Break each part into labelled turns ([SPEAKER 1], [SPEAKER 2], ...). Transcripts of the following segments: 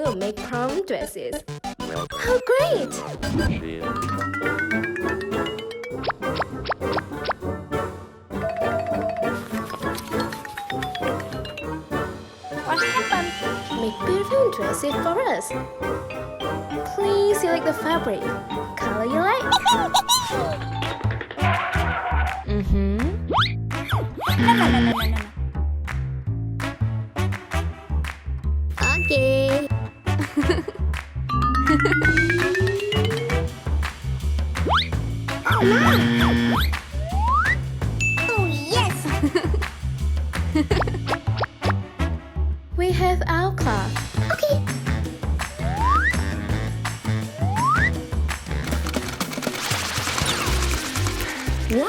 [SPEAKER 1] will make prom dresses. How great!
[SPEAKER 2] What happened?
[SPEAKER 1] Make beautiful dresses for us. Please select the fabric. Color you like?
[SPEAKER 2] No.
[SPEAKER 1] Okay.
[SPEAKER 2] Oh no! Oh yes!
[SPEAKER 1] We have our cloth.
[SPEAKER 2] Okay.
[SPEAKER 1] Wow!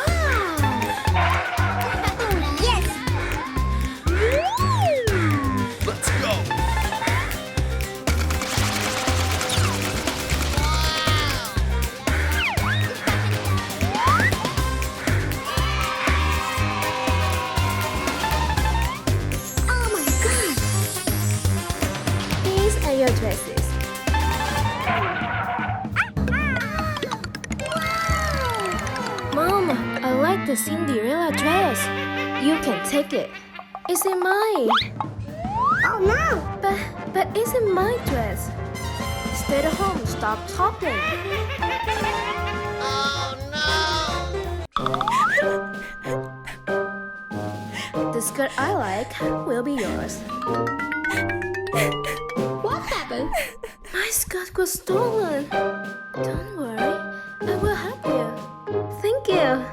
[SPEAKER 2] Oh yes!
[SPEAKER 3] Let's go!
[SPEAKER 2] Oh my god!
[SPEAKER 1] These are your dresses. Mom, I like the Cinderella dress. You can take it. It's in mine.
[SPEAKER 2] Oh no!
[SPEAKER 1] But it's in my dress. Stay at home. Stop talking. The skirt I like will be yours.
[SPEAKER 2] What happened?
[SPEAKER 1] My skirt was stolen. Don't worry. I will help you. Thank you.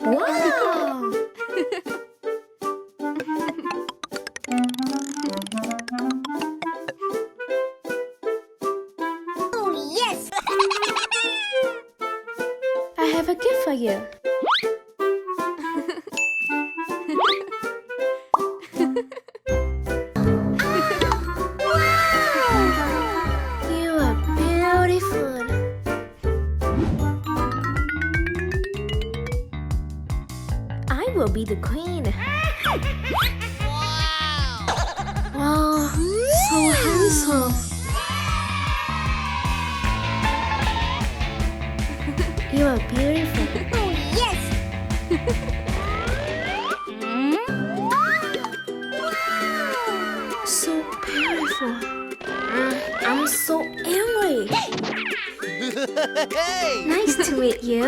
[SPEAKER 1] Wow!
[SPEAKER 2] Oh, yes!
[SPEAKER 1] I have a gift for you. You are beautiful. I will be the queen. Wow, so handsome. You are beautiful.
[SPEAKER 2] Oh, yes!
[SPEAKER 1] So beautiful. I'm so angry.
[SPEAKER 3] Hey!
[SPEAKER 1] Nice to meet you.